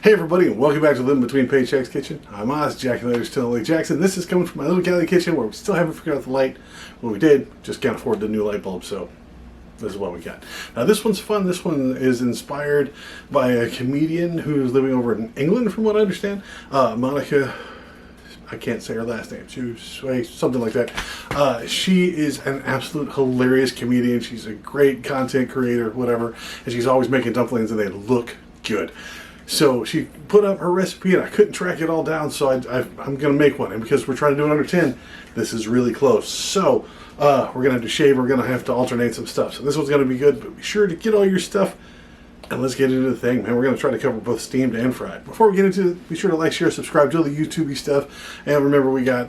Hey everybody, and welcome back to Living Between Paychecks Kitchen. I'm Oz, Jack and Later Still Lake Jackson. This is coming from my little Cali kitchen where we still haven't figured out the light. Well, we did, just can't afford the new light bulb, so this is what we got. Now this one's fun. This one is inspired by a comedian who's living over in England, from what I understand. Monica, I can't say her last name. Something like that. She is an absolute hilarious comedian. She's a great content creator, whatever, and she's always making dumplings and they look good. So she put up her recipe and I couldn't track it all down, so I'm going to make one. And because we're trying to do it under 10, this is really close. So we're going to have to shave, we're going to have to alternate some stuff. So this one's going to be good, but be sure to get all your stuff and let's get into the thing, man. We're going to try to cover both steamed and fried. Before we get into it, be sure to like, share, subscribe to all the YouTube-y stuff. And remember, we got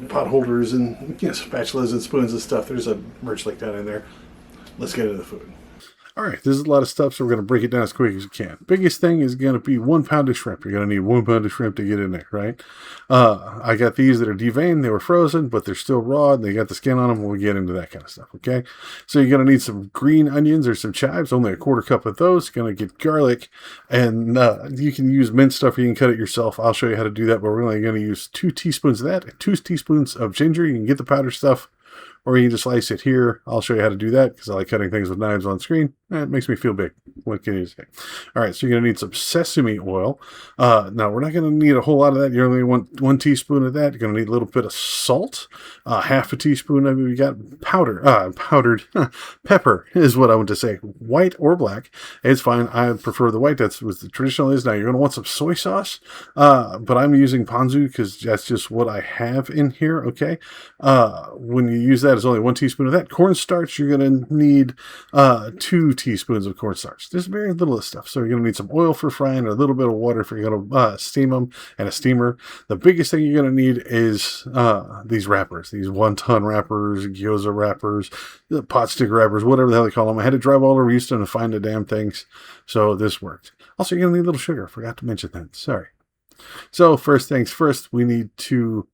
pot holders and spatulas and spoons and stuff. There's a merch link down in there. Let's get into the food. All right, this is a lot of stuff, so we're going to break it down as quick as we can. Biggest thing is going to be 1 pound of shrimp. You're going to need 1 pound of shrimp to get in there, right? I got these that are deveined. They were frozen, but they're still raw, and they got the skin on them. We'll get into that kind of stuff, okay? So you're going to need some green onions or some chives, only a 1/4 cup of those. You're going to get garlic, and you can use minced stuff, or you can cut it yourself. I'll show you how to do that, but we're only going to use 2 teaspoons of that, and 2 teaspoons of ginger. You can get the powder stuff, or you can just slice it here. I'll show you how to do that because I like cutting things with knives on screen. It makes me feel big. What can you say? All right, so you're going to need some sesame oil. Now, we're not going to need a whole lot of that. You only want 1 teaspoon of that. You're going to need a little bit of salt. 1/2 teaspoon of it. You got powdered pepper is what I want to say. White or black. It's fine. I prefer the white. That's what the traditional is. Now, you're going to want some soy sauce. But I'm using ponzu because that's just what I have in here, okay? When you use that, it's only 1 teaspoon of that. Cornstarch, you're going to need 2 teaspoons of cornstarch. There's very little of stuff. So you're going to need some oil for frying, or a little bit of water if you're going to steam them, and a steamer. The biggest thing you're going to need is these wrappers, these wonton wrappers, gyoza wrappers, pot stick wrappers, whatever the hell they call them. I had to drive all over Houston to find the damn things, so this worked. Also, you're going to need a little sugar. Forgot to mention that. Sorry. So first things first, we need to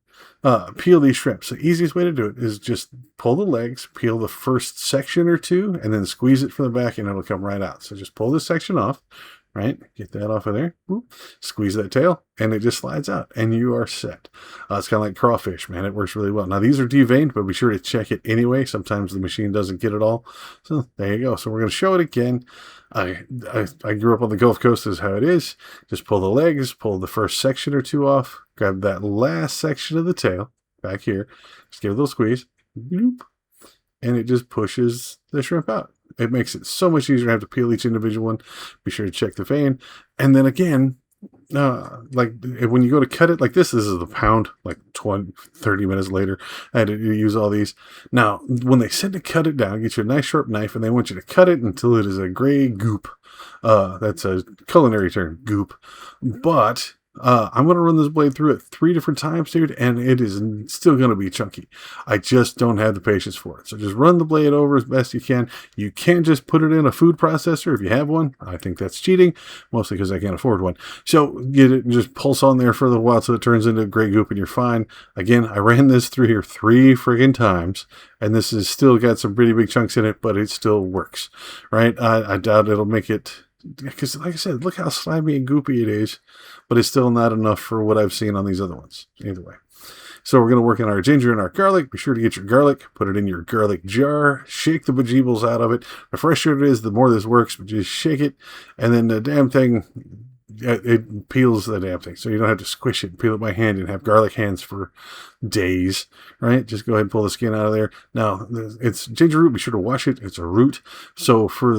peel these shrimp. So easiest way to do it is just pull the legs, peel the first section or two, and then squeeze it from the back and it'll come right out. So just pull this section off, right? Get that off of there. Whoop. Squeeze that tail and it just slides out and you are set. It's kind of like crawfish, man. It works really well. Now these are deveined, but be sure to check it anyway. Sometimes the machine doesn't get it all. So there you go. So we're going to show it again. I grew up on the Gulf Coast, is how it is. Just pull the legs, pull the first section or two off, grab that last section of the tail back here, just give it a little squeeze, and it just pushes the shrimp out. It makes it so much easier to have to peel each individual one. Be sure to check the vein. And then again, like when you go to cut it like this is the pound, like 30 minutes later, I had to use all these. Now, when they said to cut it down, get you a nice sharp knife, and they want you to cut it until it is a gray goop. That's a culinary term, goop. But I'm going to run this blade through it 3 different times, dude, and it is still going to be chunky. I just don't have the patience for it. So just run the blade over as best you can. You can just put it in a food processor if you have one. I think that's cheating, mostly because I can't afford one. So get it and just pulse on there for a little while till it turns into a gray goop and you're fine. Again, I ran this through here 3 friggin' times, and this has still got some pretty big chunks in it, but it still works, right? I doubt it'll make it, because like I said, look how slimy and goopy it is, but it's still not enough for what I've seen on these other ones. Either way. So we're going to work in our ginger and our garlic. Be sure to get your garlic, put it in your garlic jar, shake the bejeebles out of it. The fresher it is, the more this works, but just shake it, and then the damn thing, it peels the damn thing. So you don't have to squish it, peel it by hand, and have garlic hands for days, right? Just go ahead and pull the skin out of there. Now, it's ginger root. Be sure to wash it. It's a root. So for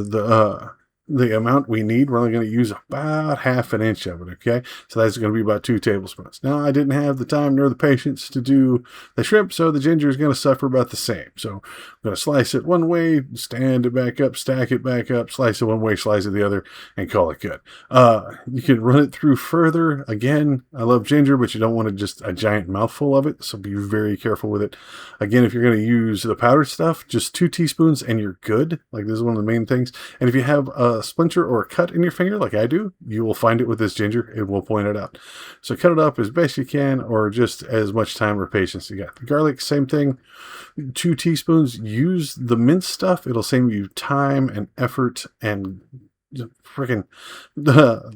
the amount we need, we're only going to use about 1/2 inch of it, okay? So that's going to be about 2 tablespoons. Now, I didn't have the time nor the patience to do the shrimp, so the ginger is going to suffer about the same. So I'm going to slice it one way, stand it back up, stack it back up, slice it one way, slice it the other, and call it good. You can run it through further. Again, I love ginger, but you don't want just a giant mouthful of it, so be very careful with it. Again, if you're going to use the powdered stuff, just 2 teaspoons and you're good. Like, this is one of the main things. And if you have a splinter or a cut in your finger like I do, you will find it with this ginger. It will point it out. So cut it up as best you can, or just as much time or patience you got. The garlic, same thing. 2 teaspoons. Use the minced stuff. It'll save you time and effort and freaking the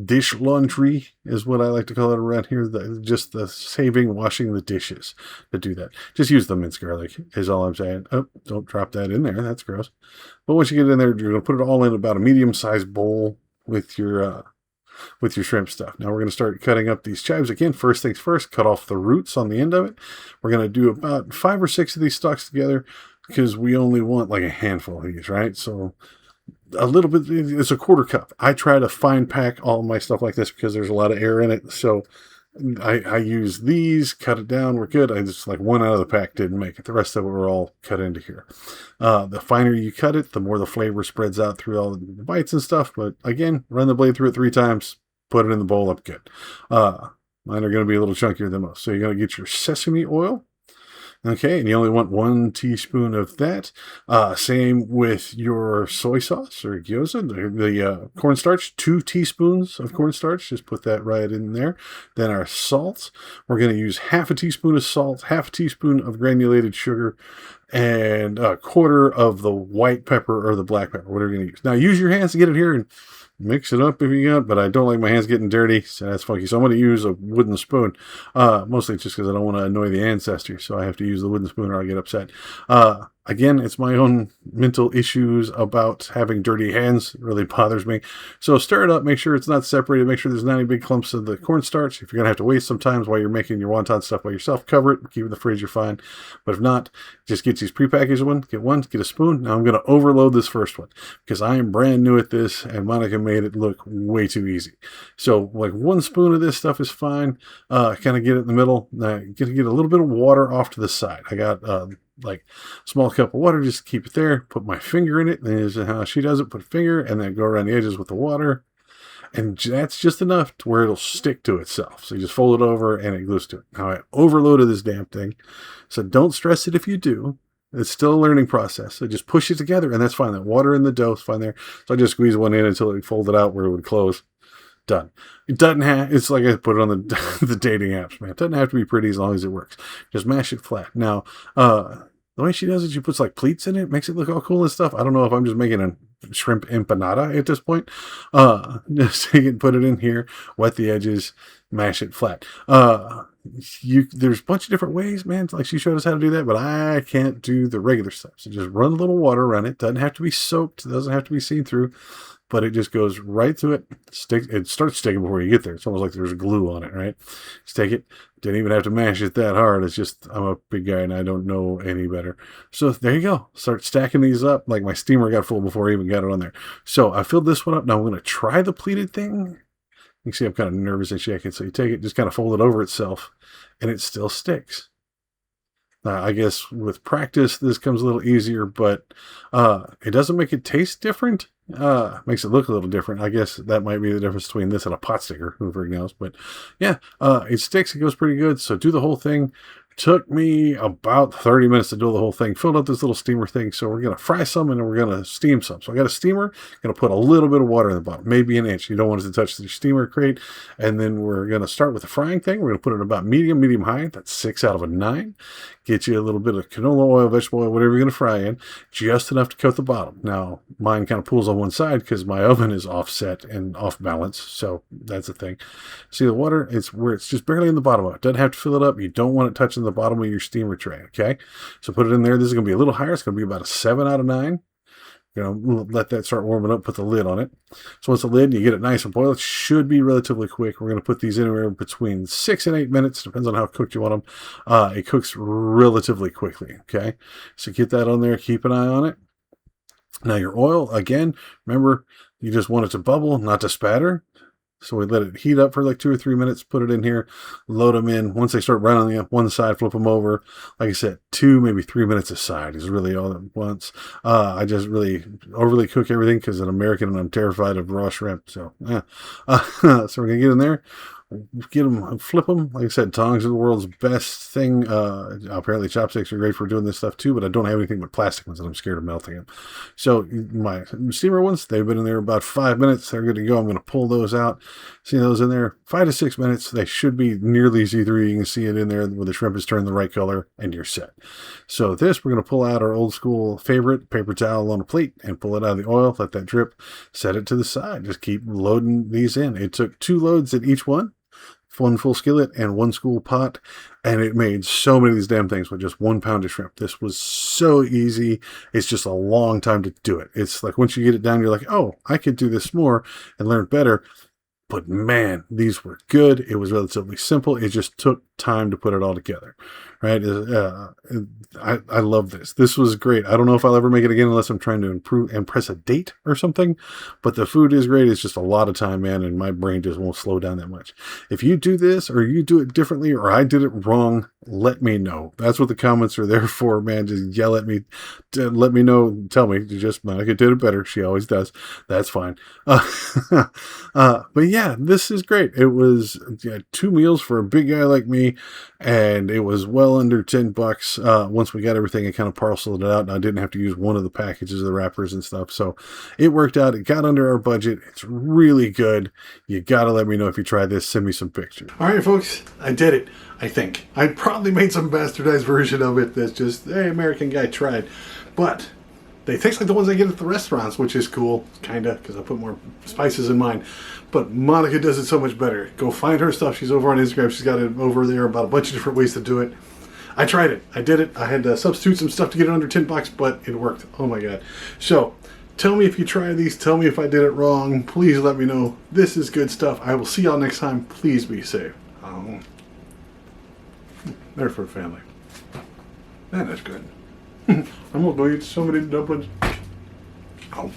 dish laundry is what I like to call it around here. Just the saving, washing the dishes to do that. Just use the minced garlic is all I'm saying. Oh, don't drop that in there. That's gross. But once you get in there, you're going to put it all in about a medium-sized bowl with your shrimp stuff. Now we're going to start cutting up these chives again. First things first, cut off the roots on the end of it. We're going to do about 5 or 6 of these stalks together because we only want like a handful of these, right? So a little bit, it's a quarter cup. I try to fine pack all my stuff like this because there's a lot of air in it. So I use these, cut it down, we're good. I just like one out of the pack didn't make it. The rest of it were all cut into here. The finer you cut it, the more the flavor spreads out through all the bites and stuff. But again, run the blade through it 3 times, put it in the bowl up good. Mine are going to be a little chunkier than most. So you're going to get your sesame oil. Okay, and you only want 1 teaspoon of that. Same with your soy sauce or gyoza, the cornstarch, 2 teaspoons of cornstarch. Just put that right in there. Then our salt. We're going to use half a teaspoon of salt, half a teaspoon of granulated sugar, and a quarter of the white pepper or the black pepper, whatever you're going to use. Now, use your hands to get it here and mix it up if you got, but I don't like my hands getting dirty, so that's funky. So I'm going to use a wooden spoon, mostly just because I don't want to annoy the ancestors, so I have to use the wooden spoon or I'll get upset. Again, it's my own mental issues about having dirty hands. It really bothers me. So stir it up, make sure it's not separated, make sure there's not any big clumps of the cornstarch. If you're going to have to wait sometimes while you're making your wonton stuff by yourself, cover it, keep it in the fridge, you're fine. But if not, just get these prepackaged one, get a spoon. Now I'm going to overload this first one because I am brand new at this and Monica made it look way too easy. So like 1 spoon of this stuff is fine. Kind of get it in the middle. Get a little bit of water off to the side. I got like small cup of water, just keep it there, put my finger in it, and this is how she does it, put a finger, and then go around the edges with the water, and that's just enough to where it'll stick to itself. So you just fold it over, and it glues to it. Now I overloaded this damn thing, so don't stress it if you do. It's still a learning process, so just push it together, and that's fine. The water in the dough is fine there, so I just squeeze one in until it folded out where it would close. Done. It doesn't have, it's like I put it on the dating apps, man. It doesn't have to be pretty as long as it works. Just mash it flat. Now, the way she does it, she puts like pleats in it, makes it look all cool and stuff. I don't know if I'm just making a shrimp empanada at this point. Just take it, put it in here, wet the edges, mash it flat. There's a bunch of different ways, man. Like she showed us how to do that, but I can't do the regular stuff. So just run a little water around it. Doesn't have to be soaked. It doesn't have to be seen through. But it just goes right through it. It starts sticking before you get there. It's almost like there's glue on it, right? Just take it. Didn't even have to mash it that hard. It's just, I'm a big guy and I don't know any better. So there you go. Start stacking these up. Like my steamer got full before I even got it on there. So I filled this one up. Now I'm going to try the pleated thing. You can see I'm kind of nervous and shaking. So you take it, just kind of fold it over itself, and it still sticks. I guess with practice, this comes a little easier, but it doesn't make it taste different. Makes it look a little different. I guess that might be the difference between this and a pot sticker, whoever knows. But yeah, it sticks. It goes pretty good. So do the whole thing. Took me about 30 minutes to do the whole thing. Filled up this little steamer thing. So we're going to fry some and then we're going to steam some. So I got a steamer. Going to put a little bit of water in the bottom, maybe an inch. You don't want it to touch the steamer crate. And then we're going to start with the frying thing. We're going to put it about medium high. That's 6 out of a 9. Get you a little bit of canola oil, vegetable oil, whatever you're going to fry in. Just enough to coat the bottom. Now, mine kind of pulls on one side because my oven is offset and off balance. So that's the thing. See the water? It's where it's just barely in the bottom of it. Doesn't have to fill it up. You don't want it touching the bottom of your steamer tray, okay? So put it in there. This is going to be a little higher. It's going to be about a 7 out of 9. You know, let that start warming up, put the lid on it. So once the lid, you get it nice and boiled, it should be relatively quick. We're going to put these anywhere between 6 and 8 minutes, depends on how cooked you want them. It cooks relatively quickly, okay? So get that on there, keep an eye on it. Now your oil, again, remember, you just want it to bubble, not to spatter. So we let it heat up for like 2 or 3 minutes, put it in here, load them in. Once they start browning up one side, flip them over. Like I said, 2, maybe 3 minutes a side is really all at once. I just really overly cook everything because I'm American and I'm terrified of raw shrimp. So, so we're going to get in there. Get them, flip them. Like I said, tongs are the world's best thing. Apparently chopsticks are great for doing this stuff too, but I don't have anything but plastic ones and I'm scared of melting them. So my steamer ones, they've been in there about 5 minutes. They're good to go. I'm going to pull those out. See those in there? 5 to 6 minutes. They should be nearly see-through. You can see it in there where the shrimp is turned the right color, and you're set. So this, we're going to pull out our old school favorite paper towel on a plate and pull it out of the oil, let that drip, set it to the side. Just keep loading these in. It took 2 loads at each one full skillet and 1 school pot, and it made so many of these damn things with just 1 pound of shrimp. This was so easy. It's just a long time to do it. It's like once you get it down, you're like, oh, I could do this more and learn better. But man, these were good. It was relatively simple. It just took time to put it all together, right? I love this. This was great. I don't know if I'll ever make it again unless I'm trying to impress a date or something. But the food is great. It's just a lot of time, man, and my brain just won't slow down that much. If you do this or you do it differently or I did it wrong, let me know. That's what the comments are there for, man. Just yell at me. Let me know. Tell me. Just Monica did it better. She always does. That's fine. But yeah, this is great. It was 2 meals for a big guy like me, and it was well under $10 once we got everything and kind of parceled it out, and I didn't have to use one of the packages of the wrappers and stuff. So it worked out. It got under our budget. It's really good. You got to let me know if you try this. Send me some pictures. All right, folks, I did it. I think I probably made some bastardized version of it that's just, hey, American guy tried, but they taste like the ones I get at the restaurants, which is cool, kind of, because I put more spices in mine. But Monica does it so much better. Go find her stuff. She's over on Instagram. She's got it over there about a bunch of different ways to do it. I tried it. I did it. I had to substitute some stuff to get it under $10, but it worked. Oh my God. So tell me if you try these. Tell me if I did it wrong. Please let me know. This is good stuff. I will see y'all next time. Please be safe. There for the family. Man, that's good. I'm gonna go eat so many dumplings. Oh.